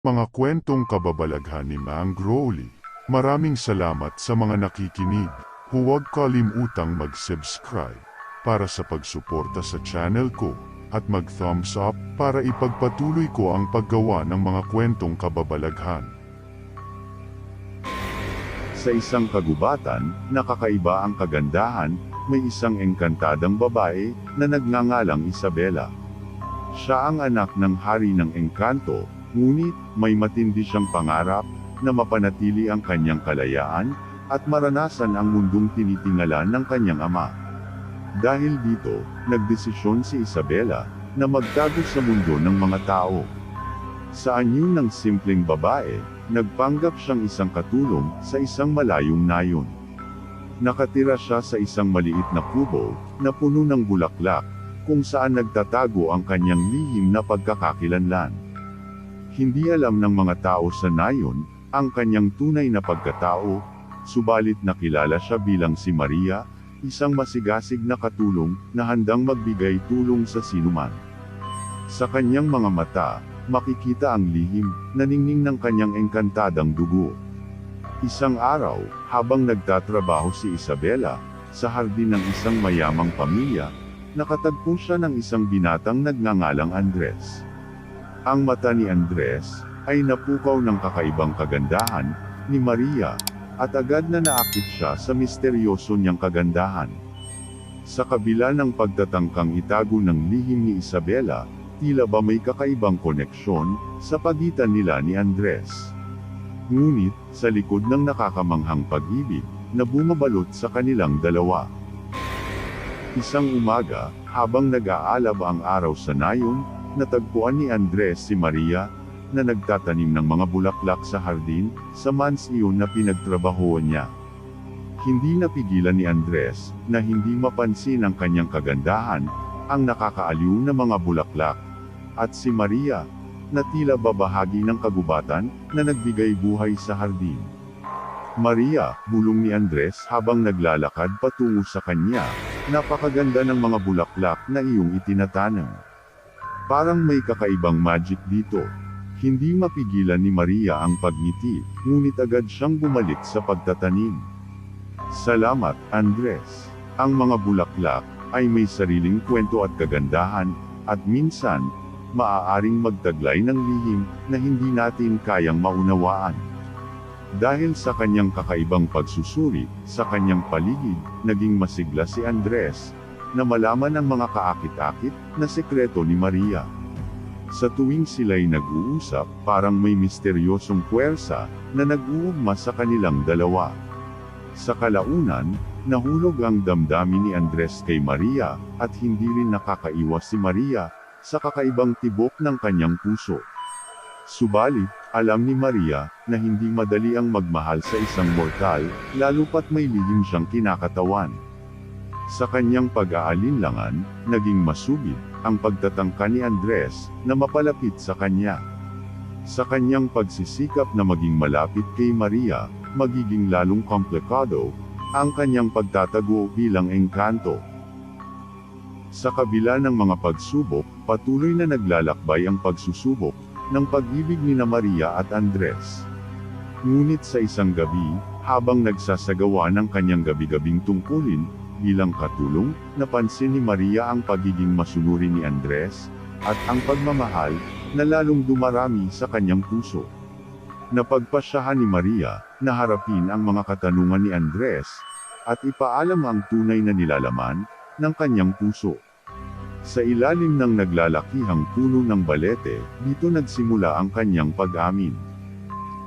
Mga kwentong kababalaghan ni Mang Crowley. Maraming salamat sa mga nakikinig. Huwag kalimutang mag-subscribe para sa pagsuporta sa channel ko at mag-thumbs up para ipagpatuloy ko ang paggawa ng mga kwentong kababalaghan. Sa isang kagubatan, nakakaiba ang kagandahan, may isang engkantadang babae na nagngangalang Isabela. Siya ang anak ng hari ng engkanto, ngunit may matindi siyang pangarap na mapanatili ang kanyang kalayaan at maranasan ang mundong tinitingala ng kanyang ama. Dahil dito, nagdesisyon si Isabela na magtago sa mundo ng mga tao. Sa anyo ng simpleng babae, nagpanggap siyang isang katulong sa isang malayong nayon. Nakatira siya sa isang maliit na kubo na puno ng bulaklak, kung saan nagtatago ang kanyang lihim na pagkakakilanlan. Hindi alam ng mga tao sa nayon ang kanyang tunay na pagkatao, subalit nakilala siya bilang si Maria, isang masigasig na katulong na handang magbigay tulong sa sinuman. Sa kanyang mga mata, makikita ang lihim na ningning ng kanyang engkantadang dugo. Isang araw, habang nagtatrabaho si Isabela sa hardin ng isang mayamang pamilya, nakatagpo siya ng isang binatang nagngangalang Andres. Ang mata ni Andres ay napukaw ng kakaibang kagandahan ni Maria, at agad na naakit siya sa misteryoso niyang kagandahan. Sa kabila ng pagtatangkang itago ng lihim ni Isabela, tila ba may kakaibang koneksyon sa pagitan nila ni Andres. Ngunit, sa likod ng nakakamanghang pag-ibig na bumabalot sa kanilang dalawa. Isang umaga, habang nag-aalab ang araw sa nayon, natagpuan ni Andres si Maria, na nagtatanim ng mga bulaklak sa hardin, sa mansiyon na pinagtrabahoan niya. Hindi napigilan ni Andres, na hindi mapansin ang kanyang kagandahan, ang nakakaaliw na mga bulaklak. At si Maria, na tila babahagi ng kagubatan, na nagbigay buhay sa hardin. Maria, bulong ni Andres habang naglalakad patungo sa kanya, napakaganda ng mga bulaklak na iyong itinatanam. Parang may kakaibang magic dito. Hindi mapigilan ni Maria ang pagngiti, ngunit agad siyang bumalik sa pagtatanim. Salamat, Andres. Ang mga bulaklak ay may sariling kwento at kagandahan, at minsan, maaaring magtaglay ng lihim na hindi natin kayang maunawaan. Dahil sa kanyang kakaibang pagsusuri, sa kanyang paligid, naging masigla si Andres, na malaman ang mga kaakit-akit na sekreto ni Maria. Sa tuwing sila'y nag-uusap, parang may misteryosong puwersa na nag-uugma sa kanilang dalawa. Sa kalaunan, nahulog ang damdamin ni Andres kay Maria, at hindi rin nakakaiwas si Maria sa kakaibang tibok ng kanyang puso. Subalit, alam ni Maria na hindi madali ang magmahal sa isang mortal, lalo pat may lihim siyang kinakatawan. Sa kanyang pag-aalinlangan, naging masugid ang pagtatangka ni Andres na mapalapit sa kanya. Sa kanyang pagsisikap na maging malapit kay Maria, magiging lalong komplikado ang kanyang pagtatago bilang engkanto. Sa kabila ng mga pagsubok, patuloy na naglalakbay ang pagsusubok ng pag-ibig ni Maria at Andres. Ngunit sa isang gabi, habang nagsasagawa ng kanyang gabi-gabing tungkulin, bilang katulong, napansin ni Maria ang pagiging masunuri ni Andres, at ang pagmamahal, na lalong dumarami sa kanyang puso. Napagpasyahan ni Maria, na harapin ang mga katanungan ni Andres, at ipaalam ang tunay na nilalaman ng kanyang puso. Sa ilalim ng naglalakihang puno ng balete, dito nagsimula ang kanyang pag-amin.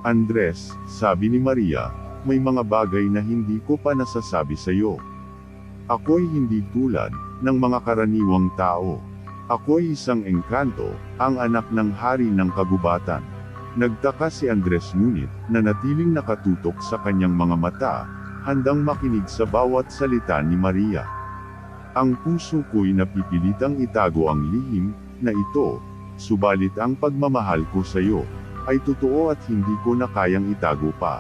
Andres, sabi ni Maria, may mga bagay na hindi ko pa nasasabi sa iyo. Ako'y hindi tulad ng mga karaniwang tao. Ako'y isang engkanto, ang anak ng hari ng kagubatan. Nagtaka si Andres ngunit, nanatiling nakatutok sa kanyang mga mata, handang makinig sa bawat salita ni Maria. Ang puso ko'y napipilitang itago ang lihim na ito, subalit ang pagmamahal ko sa iyo ay totoo at hindi ko na kayang itago pa.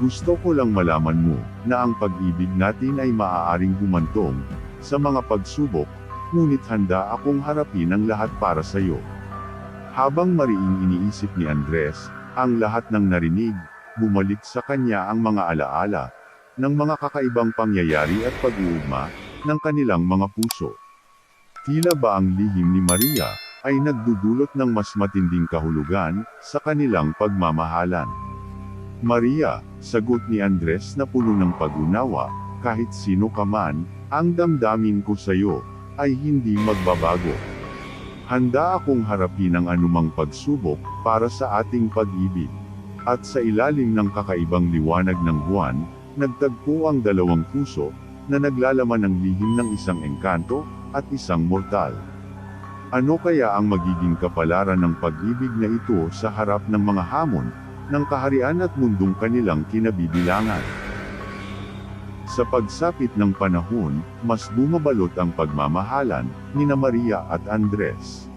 Gusto ko lang malaman mo na ang pag-ibig natin ay maaaring humantong sa mga pagsubok, ngunit handa akong harapin ang lahat para sa iyo. Habang mariing iniisip ni Andres, ang lahat ng narinig, bumalik sa kanya ang mga alaala ng mga kakaibang pangyayari at pag-uugma ng kanilang mga puso. Tila ba ang lihim ni Maria ay nagdudulot ng mas matinding kahulugan sa kanilang pagmamahalan. Maria, sagot ni Andres na puno ng pag-unawa, kahit sino ka man, ang damdamin ko sa iyo ay hindi magbabago. Handa akong harapin ang anumang pagsubok para sa ating pag-ibig. At sa ilalim ng kakaibang liwanag ng buwan, nagtagpo ang dalawang puso na naglalaman ng lihim ng isang engkanto at isang mortal. Ano kaya ang magiging kapalaran ng pag-ibig na ito sa harap ng mga hamon ng kaharian at mundong kanilang kinabibilangan? Sa pagsapit ng panahon, mas bumabalot ang pagmamahalan nina Maria at Andres.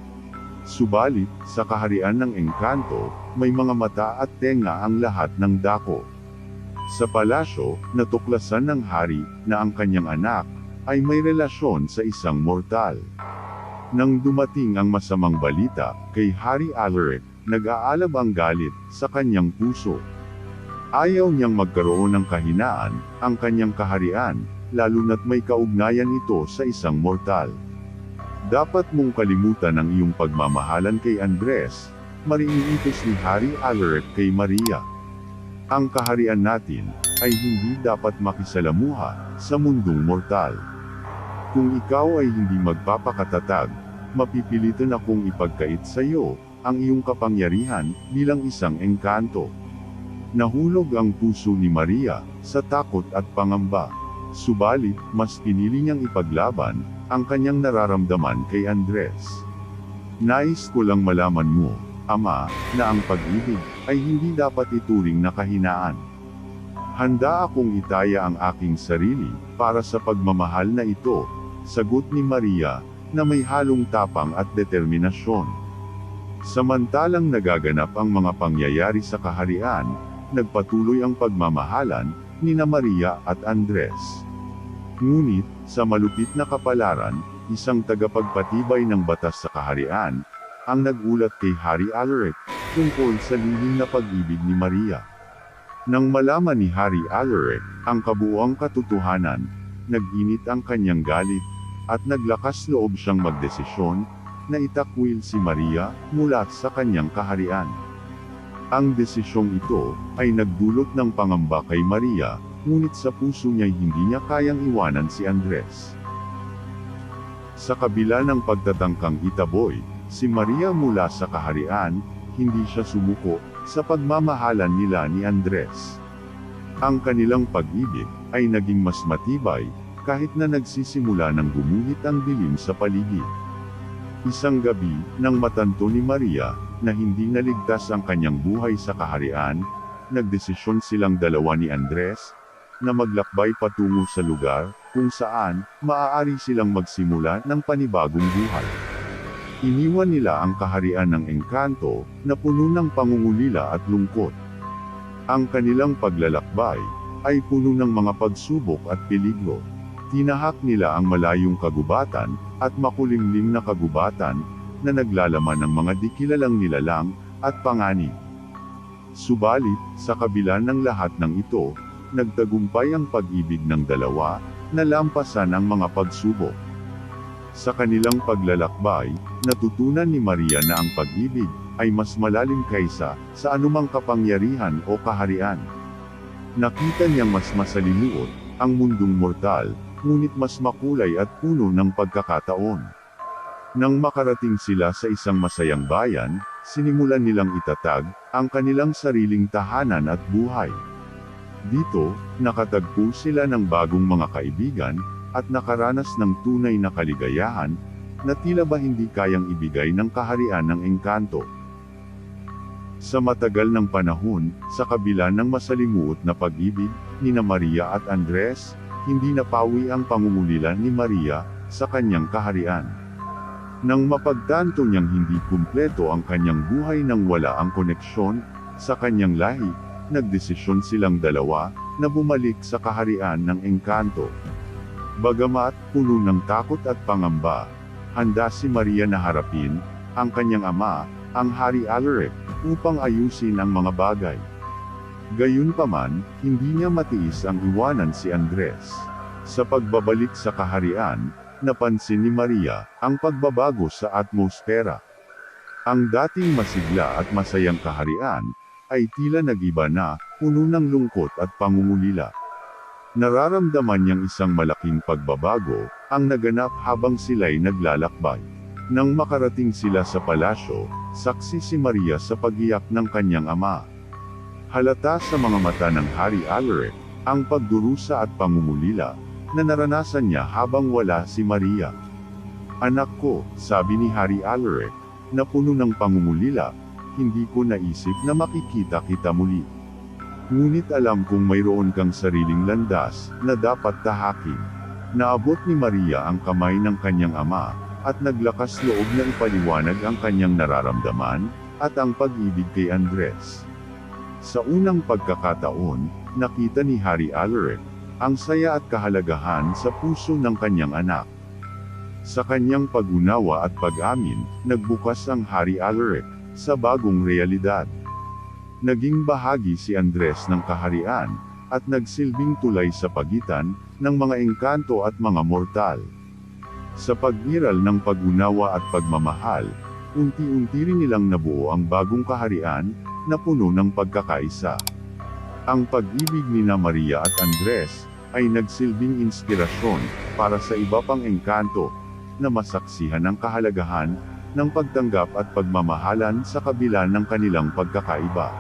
Subalit, sa kaharian ng engkanto, may mga mata at tenga ang lahat ng dako. Sa palasyo, natuklasan ng hari na ang kanyang anak ay may relasyon sa isang mortal. Nang dumating ang masamang balita kay Hari Alaric, nag-aalab ang galit sa kanyang puso. Ayaw niyang magkaroon ng kahinaan ang kanyang kaharian, lalo na't may kaugnayan ito sa isang mortal. Dapat mong kalimutan ang iyong pagmamahalan kay Andres, mariing utos ni Hari Alaric kay Maria. Ang kaharian natin ay hindi dapat makisalamuha sa mundong mortal. Kung ikaw ay hindi magpapakatatag, mapipilitan akong ipagkait sa iyo ang iyong kapangyarihan bilang isang engkanto. Nahulog ang puso ni Maria sa takot at pangamba. Subalit, mas pinili niyang ipaglaban ang kanyang nararamdaman kay Andres. Nais ko lang malaman mo, Ama, na ang pag-ibig ay hindi dapat ituring na kahinaan. Handa akong itaya ang aking sarili para sa pagmamahal na ito, sagot ni Maria, na may halong tapang at determinasyon. Samantalang nagaganap ang mga pangyayari sa kaharian, nagpatuloy ang pagmamahalan nina Maria at Andres. Ngunit, sa malupit na kapalaran, isang tagapagpatibay ng batas sa kaharian, ang nagulat kay Hari Alaric tungkol sa lihim na pag-ibig ni Maria. Nang malaman ni Hari Alaric ang kabuuang katotohanan, nag-init ang kanyang galit, at naglakas loob siyang magdesisyon na itakwil si Maria mula sa kanyang kaharian. Ang desisyong ito ay nagdulot ng pangamba kay Maria, ngunit sa puso niya hindi niya kayang iwanan si Andres. Sa kabila ng pagtatangkang itaboy si Maria mula sa kaharian, hindi siya sumuko sa pagmamahalan nila ni Andres. Ang kanilang pag-ibig ay naging mas matibay, kahit na nagsisimula ng gumuhit ang dilim sa paligid. Isang gabi, nang matanto ni Maria na hindi naligtas ang kanyang buhay sa kaharian, nagdesisyon silang dalawa ni Andres na maglakbay patungo sa lugar kung saan maaari silang magsimula ng panibagong buhay. Iniwan nila ang kaharian ng engkanto na puno ng pangungulila at lungkot. Ang kanilang paglalakbay ay puno ng mga pagsubok at peligro. Tinahak nila ang malayong kagubatan at makulimlim na kagubatan na naglalaman ng mga di kilalang nilalang at panganib. Subalit, sa kabila ng lahat ng ito, nagtagumpay ang pag-ibig ng dalawa na lampasan ang mga pagsubok. Sa kanilang paglalakbay, natutunan ni Maria na ang pag-ibig ay mas malalim kaysa sa anumang kapangyarihan o kaharian. Nakita niyang mas masalimuot ang mundong mortal, ngunit mas makulay at puno ng pagkakataon. Nang makarating sila sa isang masayang bayan, sinimulan nilang itatag ang kanilang sariling tahanan at buhay. Dito, nakatagpo sila ng bagong mga kaibigan, at nakaranas ng tunay na kaligayahan, na tila ba hindi kayang ibigay ng kaharian ng engkanto. Sa matagal ng panahon, sa kabila ng masalimuot na pag-ibig nina Maria at Andres, hindi napawi ang pangungulila ni Maria sa kanyang kaharian. Nang mapagtanto niyang hindi kumpleto ang kanyang buhay nang wala ang koneksyon sa kanyang lahi, nagdesisyon silang dalawa na bumalik sa kaharian ng engkanto. Bagamat puno ng takot at pangamba, handa si Maria na harapin ang kanyang ama ang Hari Alaric, upang ayusin ang mga bagay. Gayunpaman, hindi niya matiis ang iwanan si Andres. Sa pagbabalik sa kaharian, napansin ni Maria ang pagbabago sa atmosfera. Ang dating masigla at masayang kaharian ay tila nag-iba na, puno ng lungkot at pangungulila. Nararamdaman niyang isang malaking pagbabago ang naganap habang sila'y naglalakbay. Nang makarating sila sa palasyo, saksi si Maria sa pag-iyak ng kanyang ama. Halata sa mga mata ng Hari Alaric ang pagdurusa at pangungulila na naranasan niya habang wala si Maria. "Anak ko," sabi ni Hari Alaric, na puno ng pangungulila, "hindi ko naisip na makikita kita muli. Ngunit alam kong mayroon kang sariling landas na dapat tahakin." Naabot ni Maria ang kamay ng kanyang ama, at naglakas loob na ipaliwanag ang kanyang nararamdaman, at ang pag-ibig kay Andres. Sa unang pagkakataon, nakita ni Hari Alaric ang saya at kahalagahan sa puso ng kanyang anak. Sa kanyang pag-unawa at pag-amin, nagbukas ang Hari Alaric sa bagong realidad. Naging bahagi si Andres ng kaharian, at nagsilbing tulay sa pagitan ng mga engkanto at mga mortal. Sa pag-iral ng pag-unawa at pagmamahal, unti-unti rin nilang nabuo ang bagong kaharian na puno ng pagkakaisa. Ang pag-ibig ni Maria at Andres ay nagsilbing inspirasyon para sa iba pang engkanto na masaksihan ang kahalagahan ng pagtanggap at pagmamahalan sa kabila ng kanilang pagkakaiba.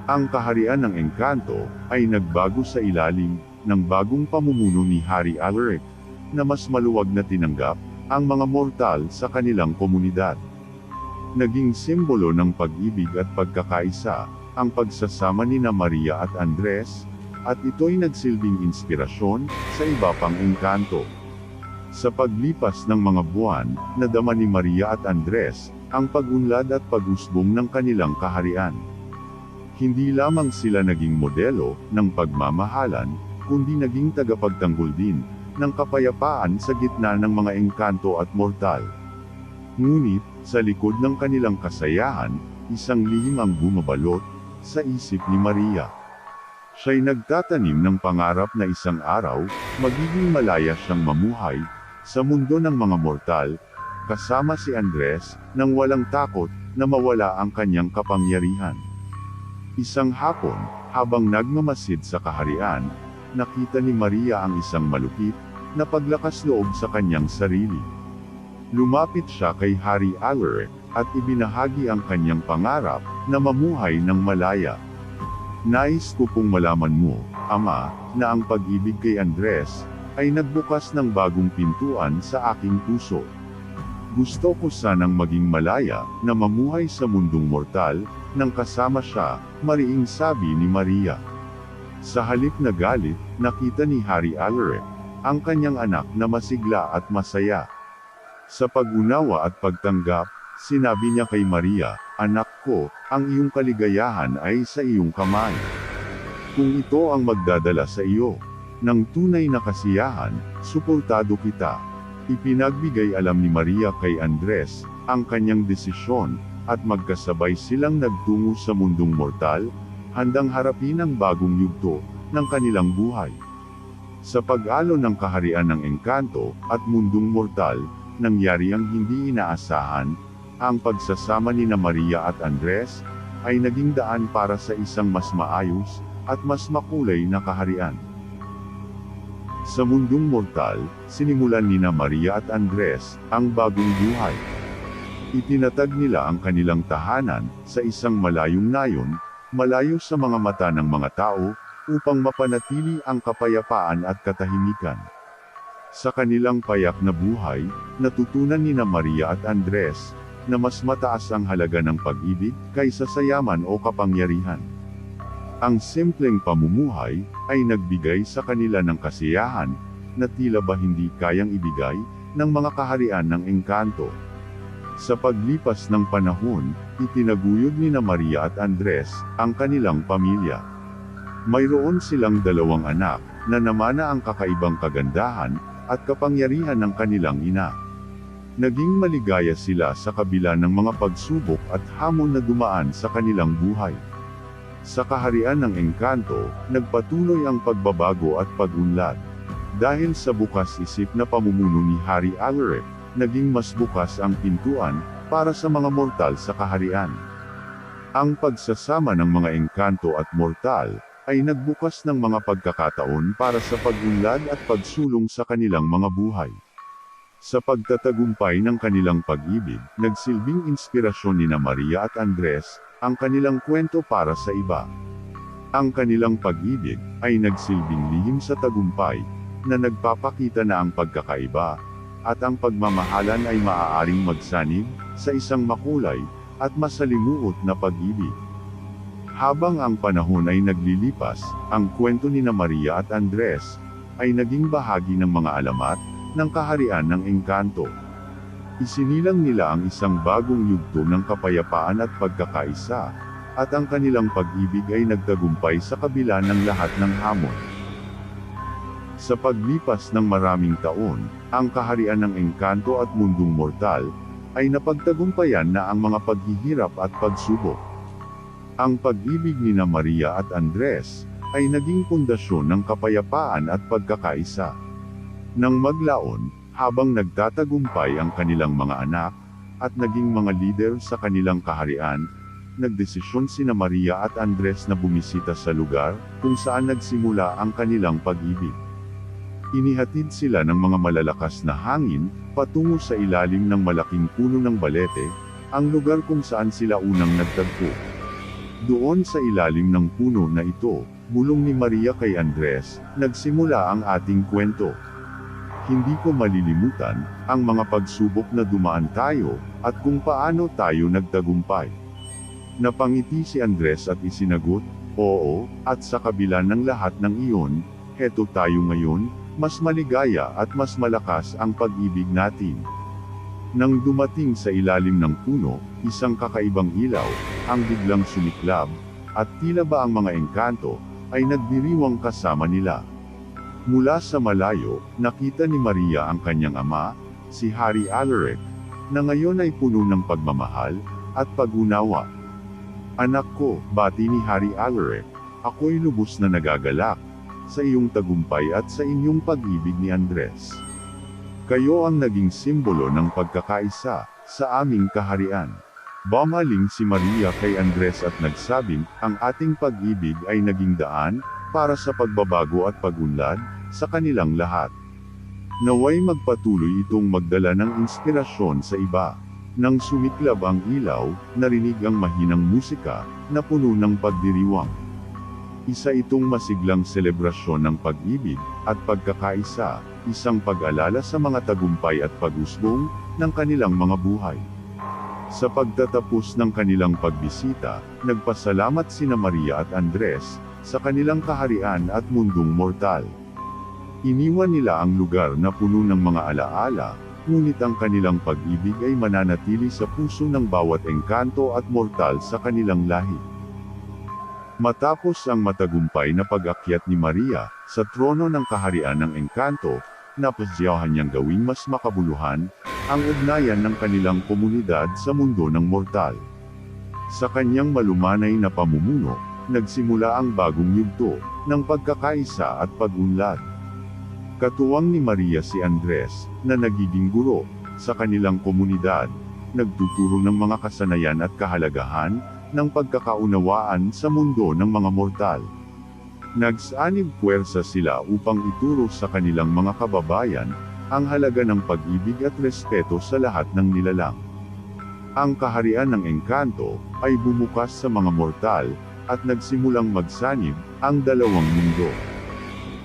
Ang kaharian ng engkanto ay nagbago sa ilalim ng bagong pamumuno ni Hari Alaric, na mas maluwag na tinanggap ang mga mortal sa kanilang komunidad. Naging simbolo ng pag-ibig at pagkakaisa ang pagsasama ni Maria at Andres, at ito'y nagsilbing inspirasyon sa iba pang engkanto. Sa paglipas ng mga buwan, nadama ni Maria at Andres ang pag-unlad at pag-usbong ng kanilang kaharian. Hindi lamang sila naging modelo ng pagmamahalan, kundi naging tagapagtanggol din ng kapayapaan sa gitna ng mga engkanto at mortal. Ngunit, sa likod ng kanilang kasayahan, isang lihim ang bumabalot sa isip ni Maria. Siya'y nagtatanim ng pangarap na isang araw, magiging malaya siyang mamuhay sa mundo ng mga mortal, kasama si Andres, nang walang takot na mawala ang kanyang kapangyarihan. Isang hapon, habang nagmamasid sa kaharian, nakita ni Maria ang isang malupit na paglakas loob sa kanyang sarili. Lumapit siya kay Hari Alaric, at ibinahagi ang kanyang pangarap na mamuhay ng malaya. "Nais ko pong malaman mo, Ama, na ang pag-ibig kay Andres ay nagbukas ng bagong pintuan sa aking puso. Gusto ko sanang maging malaya na mamuhay sa mundong mortal nang kasama siya," mariing sabi ni Maria. Sa halip na galit, nakita ni Hari Alaric ang kanyang anak na masigla at masaya. Sa pag-unawa at pagtanggap, sinabi niya kay Maria, "Anak ko, ang iyong kaligayahan ay sa iyong kamay. Kung ito ang magdadala sa iyo ng tunay na kasiyahan, suportado kita." Ipinagbigay alam ni Maria kay Andres ang kanyang desisyon, at magkasabay silang nagtungo sa mundong mortal, handang harapin ang bagong yugto ng kanilang buhay. Sa pag-alon ng kaharian ng engkanto at mundong mortal, nangyari ang hindi inaasahan. Ang pagsasama ni Maria at Andres ay naging daan para sa isang mas maayos at mas makulay na kaharian. Sa mundong mortal, sinimulan ni Maria at Andres ang bagong buhay. Itinatag nila ang kanilang tahanan sa isang malayong nayon, malayo sa mga mata ng mga tao, upang mapanatili ang kapayapaan at katahimikan. Sa kanilang payak na buhay, natutunan ni Maria at Andres na mas mataas ang halaga ng pag-ibig kaysa sa yaman o kapangyarihan. Ang simpleng pamumuhay ay nagbigay sa kanila ng kasiyahan na tila ba hindi kayang ibigay ng mga kaharian ng engkanto. Sa paglipas ng panahon, itinaguyod ni Maria at Andres ang kanilang pamilya. Mayroon silang 2 anak na namana ang kakaibang kagandahan at kapangyarihan ng kanilang ina. Naging maligaya sila sa kabila ng mga pagsubok at hamon na dumaan sa kanilang buhay. Sa kaharian ng engkanto, nagpatuloy ang pagbabago at pag-unlad. Dahil sa bukas-isip na pamumuno ni Hari Alaric, naging mas bukas ang pintuan para sa mga mortal sa kaharian. Ang pagsasama ng mga engkanto at mortal ay nagbukas ng mga pagkakataon para sa pag-unlad at pagsulong sa kanilang mga buhay. Sa pagtatagumpay ng kanilang pag-ibig, nagsilbing inspirasyon nina Maria at Andres, ang kanilang kwento para sa iba. Ang kanilang pag-ibig ay nagsilbing lihim sa tagumpay, na nagpapakita na ang pagkakaiba, at ang pagmamahalan ay maaaring magsanib sa isang makulay at masalimuot na pag-ibig. Habang ang panahon ay naglilipas, ang kwento nina Maria at Andres ay naging bahagi ng mga alamat ng kaharian ng engkanto. Isinilang nila ang isang bagong yugto ng kapayapaan at pagkakaisa, at ang kanilang pag-ibig ay nagtagumpay sa kabila ng lahat ng hamon. Sa paglipas ng maraming taon, ang kaharian ng engkanto at mundong mortal ay napagtagumpayan na ang mga paghihirap at pagsubok. Ang pag-ibig nina Maria at Andres ay naging pundasyon ng kapayapaan at pagkakaisa. Nang maglaon, habang nagtatagumpay ang kanilang mga anak, at naging mga leader sa kanilang kaharian, nagdesisyon sina Maria at Andres na bumisita sa lugar kung saan nagsimula ang kanilang pag-ibig. Inihatid sila ng mga malalakas na hangin patungo sa ilalim ng malaking puno ng balete, ang lugar kung saan sila unang nagtagpo. Doon sa ilalim ng puno na ito, bulong ni Maria kay Andres, nagsimula ang ating kwento. Hindi ko malilimutan ang mga pagsubok na dumaan tayo, at kung paano tayo nagtagumpay. Napangiti si Andres at isinagot, oo, at sa kabila ng lahat ng iyon, heto tayo ngayon, mas maligaya at mas malakas ang pag-ibig natin. Nang dumating sa ilalim ng puno, isang kakaibang ilaw, ang biglang sumiklab, at tila ba ang mga engkanto, ay nagdiriwang kasama nila. Mula sa malayo, nakita ni Maria ang kanyang ama, si Hari Alaric, na ngayon ay puno ng pagmamahal at pag-unawa. Anak ko, bati ni Hari Alaric, ako'y lubos na nagagalak sa iyong tagumpay at sa inyong pag-ibig ni Andres. Kayo ang naging simbolo ng pagkakaisa sa aming kaharian. Bumaling si Maria kay Andres at nagsabing, ang ating pag-ibig ay naging daan para sa pagbabago at pag-unlad sa kanilang lahat. Naway magpatuloy itong magdala ng inspirasyon sa iba. Nang sumiklab ang ilaw, narinig ang mahinang musika na puno ng pagdiriwang. Isa itong masiglang selebrasyon ng pag-ibig at pagkakaisa, isang pag-alala sa mga tagumpay at pag-usbong ng kanilang mga buhay. Sa pagtatapos ng kanilang pagbisita, nagpasalamat sina Maria at Andres sa kanilang kaharian at mundong mortal. Iniwan nila ang lugar na puno ng mga alaala, ngunit ang kanilang pag-ibig ay mananatili sa puso ng bawat engkanto at mortal sa kanilang lahi. Matapos ang matagumpay na pag-akyat ni Maria sa trono ng kaharian ng engkanto, napasyahan niyang gawing mas makabuluhan ang ugnayan ng kanilang komunidad sa mundo ng mortal. Sa kanyang malumanay na pamumuno, nagsimula ang bagong yugto ng pagkakaisa at pag-unlad. Katuwang ni Maria si Andres, na nagiging guro sa kanilang komunidad, nagtuturo ng mga kasanayan at kahalagahan ng pagkakaunawaan sa mundo ng mga mortal. Nagsanib puwersa sila upang ituro sa kanilang mga kababayan ang halaga ng pag-ibig at respeto sa lahat ng nilalang. Ang kaharian ng engkanto ay bumukas sa mga mortal at nagsimulang magsanib ang dalawang mundo.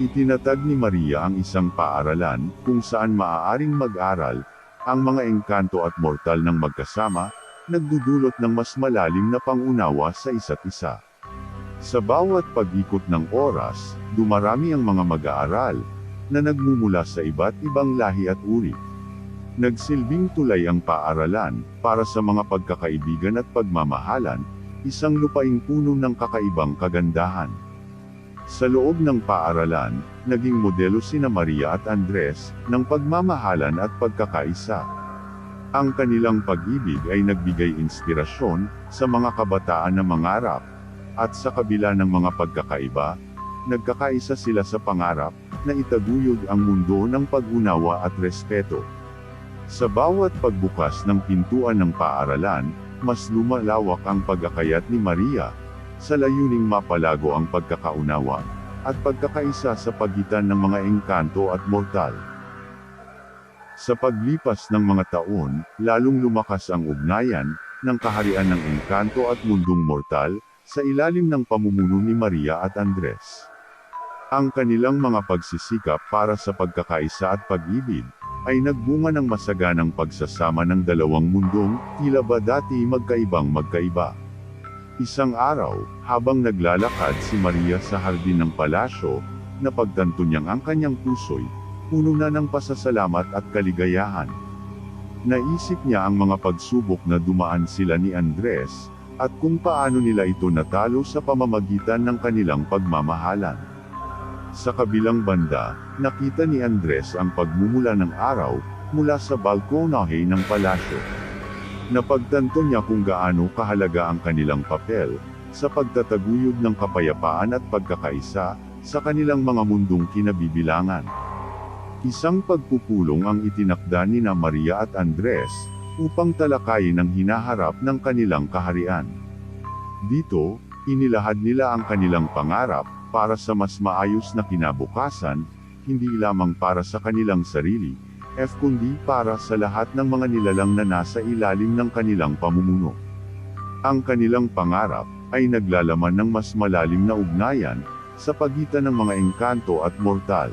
Itinatag ni Maria ang isang paaralan kung saan maaaring mag-aral ang mga engkanto at mortal ng magkasama, nagdudulot ng mas malalim na pangunawa sa isa't isa. Sa bawat pag-ikot ng oras, dumarami ang mga mag-aaral na nagmumula sa iba't ibang lahi at uri. Nagsilbing tulay ang paaralan para sa mga pagkakaibigan at pagmamahalan, isang lupaing puno ng kakaibang kagandahan. Sa loob ng paaralan, naging modelo sina Maria at Andres ng pagmamahalan at pagkakaisa. Ang kanilang pag-ibig ay nagbigay inspirasyon sa mga kabataan na mangarap, at sa kabila ng mga pagkakaiba, nagkakaisa sila sa pangarap na itaguyod ang mundo ng pag-unawa at respeto. Sa bawat pagbukas ng pintuan ng paaralan, mas lumalawak ang pag-akayat ni Maria, sa layuning mapalago ang pagkakaunawa at pagkakaisa sa pagitan ng mga engkanto at mortal. Sa paglipas ng mga taon, lalong lumakas ang ugnayan ng kaharian ng engkanto at mundong mortal sa ilalim ng pamumuno ni Maria at Andres. Ang kanilang mga pagsisikap para sa pagkakaisa at pag-ibig ay nagbunga ng masaganang pagsasama ng dalawang mundong tila ba dati magkaibang-magkaiba. Isang araw, habang naglalakad si Maria sa hardin ng palasyo, napagtanto niyang ang kanyang puso'y puno na ng pasasalamat at kaligayahan. Naisip niya ang mga pagsubok na dumaan sila ni Andres, at kung paano nila ito natalo sa pamamagitan ng kanilang pagmamahalan. Sa kabilang banda, nakita ni Andres ang pagmumula ng araw, mula sa balkonahe ng palasyo. Napagtanto niya kung gaano kahalaga ang kanilang papel, sa pagtataguyod ng kapayapaan at pagkakaisa, sa kanilang mga mundong kinabibilangan. Isang pagpupulong ang itinakda ni na Maria at Andres, upang talakayin ang hinaharap ng kanilang kaharian. Dito, inilahad nila ang kanilang pangarap, para sa mas maayos na kinabukasan, hindi lamang para sa kanilang sarili, kundi para sa lahat ng mga nilalang na nasa ilalim ng kanilang pamumuno. Ang kanilang pangarap, ay naglalaman ng mas malalim na ugnayan, sa pagitan ng mga engkanto at mortal.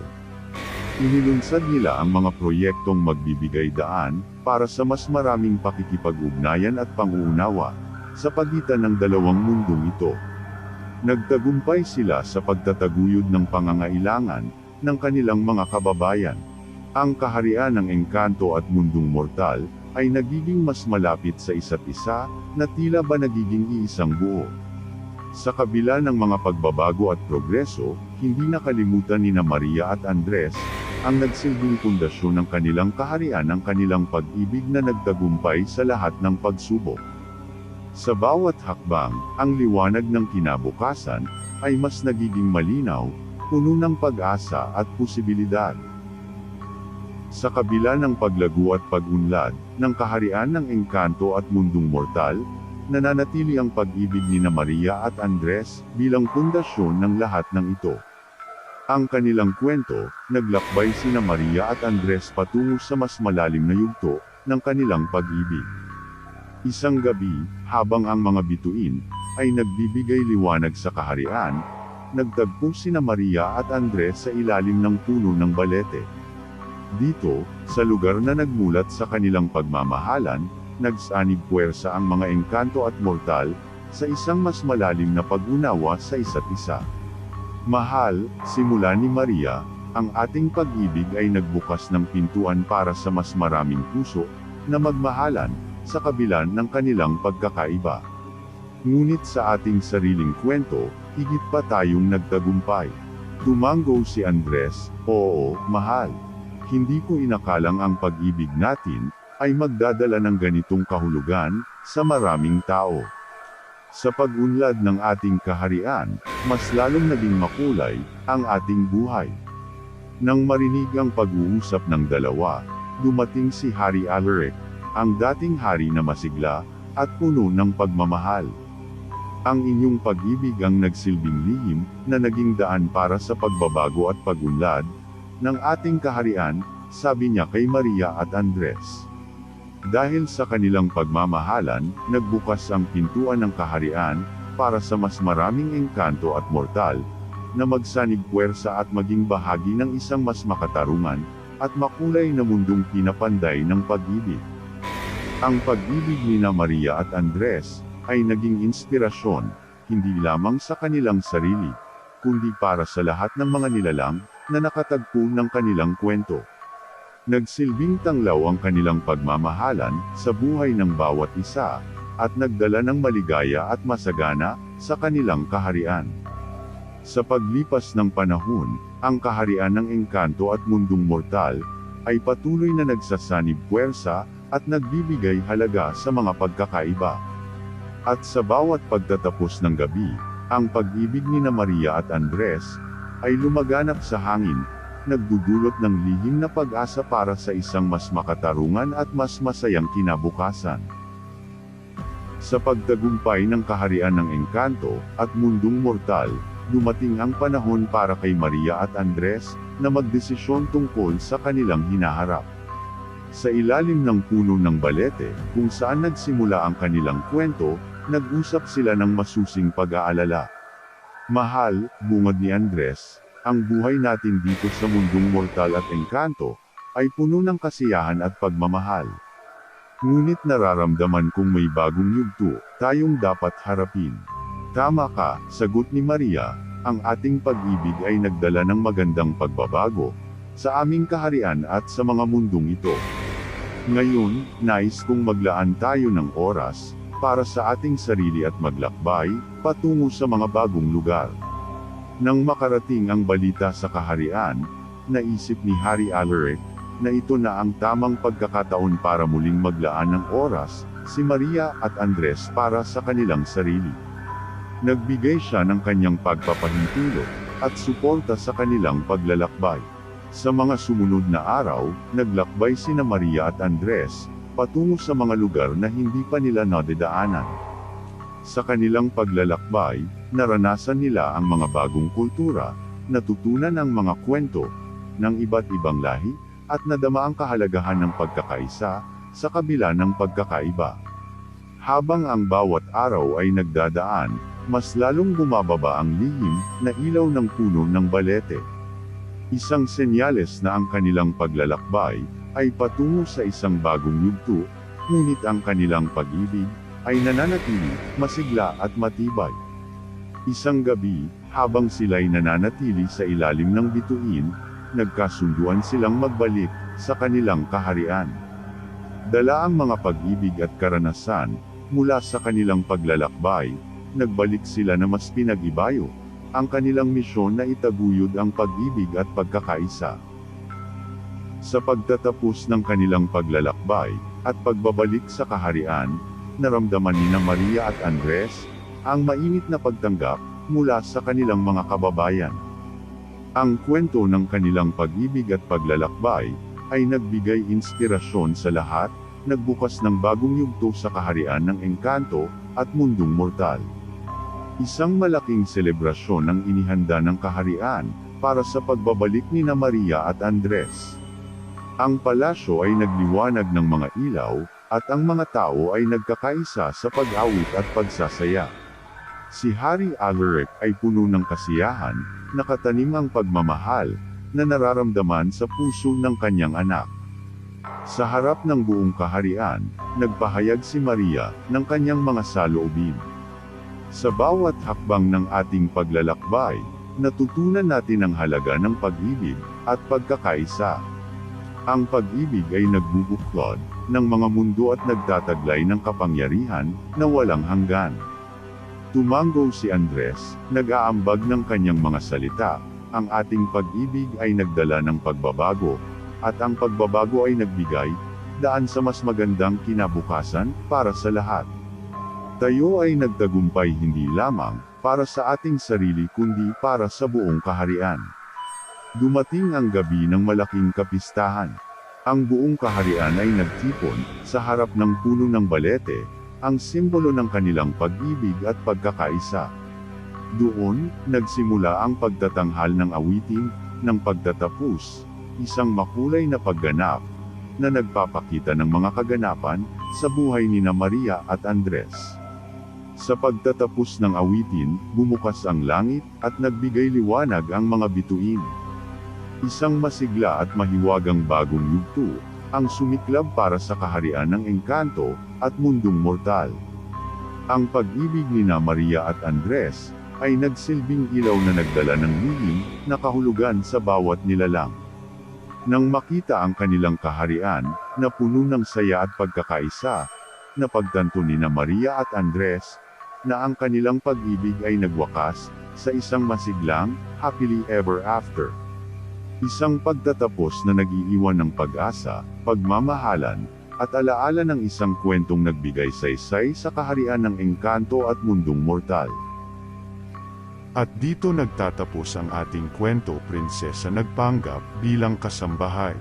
Inilunsad nila ang mga proyektong magbibigay daan, para sa mas maraming pakikipag-ugnayan at panguunawa, sa pagitan ng dalawang mundong ito. Nagtagumpay sila sa pagtataguyod ng pangangailangan, ng kanilang mga kababayan. Ang kaharian ng engkanto at mundong mortal, ay nagiging mas malapit sa isa't isa, na tila ba nagiging iisang buo. Sa kabila ng mga pagbabago at progreso, hindi nakalimutan ni na Maria at Andres, ang nagsilbing pundasyon ng kanilang kaharian ng kanilang pag-ibig na nagtagumpay sa lahat ng pagsubok. Sa bawat hakbang, ang liwanag ng kinabukasan, ay mas nagiging malinaw, puno ng pag-asa at posibilidad. Sa kabila ng paglago at pag-unlad, ng kaharian ng engkanto at mundong mortal, nananatili ang pag-ibig ni na Maria at Andres, bilang pundasyon ng lahat ng ito. Ang kanilang kwento, naglakbay sina Maria at Andres patungo sa mas malalim na yugto, ng kanilang pag-ibig. Isang gabi, habang ang mga bituin, ay nagbibigay liwanag sa kaharian, nagtagpo sina Maria at Andres sa ilalim ng puno ng balete. Dito, sa lugar na nagmulat sa kanilang pagmamahalan, nagsanib puwersa ang mga engkanto at mortal, sa isang mas malalim na pag-unawa sa isa't isa. Mahal, simula ni Maria, ang ating pag-ibig ay nagbukas ng pintuan para sa mas maraming puso, na magmahalan, sa kabila ng kanilang pagkakaiba. Ngunit sa ating sariling kwento, higit pa tayong nagtagumpay. Tumango si Andres, oo, mahal. Hindi ko inakalang ang pag-ibig natin, ay magdadala ng ganitong kahulugan, sa maraming tao. Sa pag-unlad ng ating kaharian, mas lalong naging makulay, ang ating buhay. Nang marinig ang pag-uusap ng dalawa, dumating si Hari Alaric, ang dating hari na masigla, at puno ng pagmamahal. Ang inyong pag-ibig ang nagsilbing lihim, na naging daan para sa pagbabago at pag-unlad, ng ating kaharian, sabi niya kay Maria at Andres. Dahil sa kanilang pagmamahalan, nagbukas ang pintuan ng kaharian, para sa mas maraming engkanto at mortal, na magsanib puwersa at maging bahagi ng isang mas makatarungan, at makulay na mundong pinapanday ng pag-ibig. Ang pag-ibig ni na Maria at Andres, ay naging inspirasyon, hindi lamang sa kanilang sarili, kundi para sa lahat ng mga nilalang, na nakatagpo ng kanilang kwento. Nagsilbing tanglaw ang kanilang pagmamahalan, sa buhay ng bawat isa, at nagdala ng maligaya at masagana, sa kanilang kaharian. Sa paglipas ng panahon, ang kaharian ng engkanto at mundong mortal, ay patuloy na nagsasanib puwersa, at nagbibigay halaga sa mga pagkakaiba. At sa bawat pagtatapos ng gabi, ang pag-ibig ni Maria at Andres ay lumaganap sa hangin, nagdudulot ng lihim na pag-asa para sa isang mas makatarungan at mas masayang kinabukasan. Sa pagtagumpay ng kaharian ng engkanto at mundong mortal, dumating ang panahon para kay Maria at Andres na magdesisyon tungkol sa kanilang hinaharap. Sa ilalim ng puno ng balete, kung saan nagsimula ang kanilang kwento, nag-usap sila ng masusing pag-aalala. Mahal, bungad ni Andres, ang buhay natin dito sa mundong mortal at engkanto, ay puno ng kasiyahan at pagmamahal. Ngunit nararamdaman kong may bagong yugto, tayong dapat harapin. Tama ka, sagot ni Maria, ang ating pag-ibig ay nagdala ng magandang pagbabago, sa aming kaharian at sa mga mundong ito. Ngayon, nais kong maglaan tayo ng oras, para sa ating sarili at maglakbay, patungo sa mga bagong lugar. Nang makarating ang balita sa kaharian, naisip ni Hari Alaric, na ito na ang tamang pagkakataon para muling maglaan ng oras, si Maria at Andres para sa kanilang sarili. Nagbigay siya ng kanyang pagpapahintulot, at suporta sa kanilang paglalakbay. Sa mga sumunod na araw, naglakbay sina Maria at Andres, patungo sa mga lugar na hindi pa nila nadadaanan. Sa kanilang paglalakbay, naranasan nila ang mga bagong kultura, natutunan ang mga kwento ng iba't ibang lahi, at nadama ang kahalagahan ng pagkakaisa, sa kabila ng pagkakaiba. Habang ang bawat araw ay nagdadaan, mas lalong bumababa ang lihim na ilaw ng puno ng balete. Isang senyales na ang kanilang paglalakbay ay patungo sa isang bagong yugto, ngunit ang kanilang pag-ibig ay nananatili, masigla at matibay. Isang gabi, habang sila'y nananatili sa ilalim ng bituin, nagkasunduan silang magbalik sa kanilang kaharian. Dala ang mga pag-ibig at karanasan mula sa kanilang paglalakbay, nagbalik sila na mas pinag-ibayo ang kanilang misyon na itaguyod ang pag-ibig at pagkakaisa. Sa pagtatapos ng kanilang paglalakbay, at pagbabalik sa kaharian, naramdaman ni Maria at Andres, ang mainit na pagtanggap, mula sa kanilang mga kababayan. Ang kwento ng kanilang pag-ibig at paglalakbay, ay nagbigay inspirasyon sa lahat, nagbukas ng bagong yugto sa kaharian ng engkanto, at mundong mortal. Isang malaking selebrasyon ang inihanda ng kaharian, para sa pagbabalik ni Maria at Andres. Ang palasyo ay nagliwanag ng mga ilaw, at ang mga tao ay nagkakaisa sa pag-awit at pagsasaya. Si Hari Alaric ay puno ng kasiyahan, nakatanim ang pagmamahal, na nararamdaman sa puso ng kanyang anak. Sa harap ng buong kaharian, nagpahayag si Maria, ng kanyang mga saloobin. Sa bawat hakbang ng ating paglalakbay, natutunan natin ang halaga ng pag-ibig, at pagkakaisa. Ang pag-ibig ay nagbubuklod ng mga mundo at nagtataglay ng kapangyarihan na walang hanggan. Tumango si Andres, nag-aambag ng kanyang mga salita, ang ating pag-ibig ay nagdala ng pagbabago, at ang pagbabago ay nagbigay daan sa mas magandang kinabukasan para sa lahat. Tayo ay nagtagumpay hindi lamang para sa ating sarili kundi para sa buong kaharian. Dumating ang gabi ng malaking kapistahan. Ang buong kaharian ay nagtipon sa harap ng puno ng balete, ang simbolo ng kanilang pag-ibig at pagkakaisa. Doon, nagsimula ang pagtatanghal ng awitin, ng pagtatapos, isang makulay na pagganap, na nagpapakita ng mga kaganapan sa buhay ni Maria at Andres. Sa pagtatapos ng awitin, bumukas ang langit, at nagbigay liwanag ang mga bituin. Isang masigla at mahiwagang bagong yugto, ang sumiklab para sa kaharian ng engkanto, at mundong mortal. Ang pag-ibig ni Maria at Andres, ay nagsilbing ilaw na nagdala ng lihim, na kahulugan sa bawat nilalang. Nang makita ang kanilang kaharian, na puno ng saya at pagkakaisa, napagtanto ni Maria at Andres, na ang kanilang pag-ibig ay nagwakas, sa isang masiglang, happily ever after. Isang pagtatapos na nag-iiwan ng pag-asa, pagmamahalan, at alaala ng isang kwentong nagbigay saysay sa kaharian ng engkanto at mundong mortal. At dito nagtatapos ang ating kwento, Prinsesa Nagpanggap bilang kasambahay.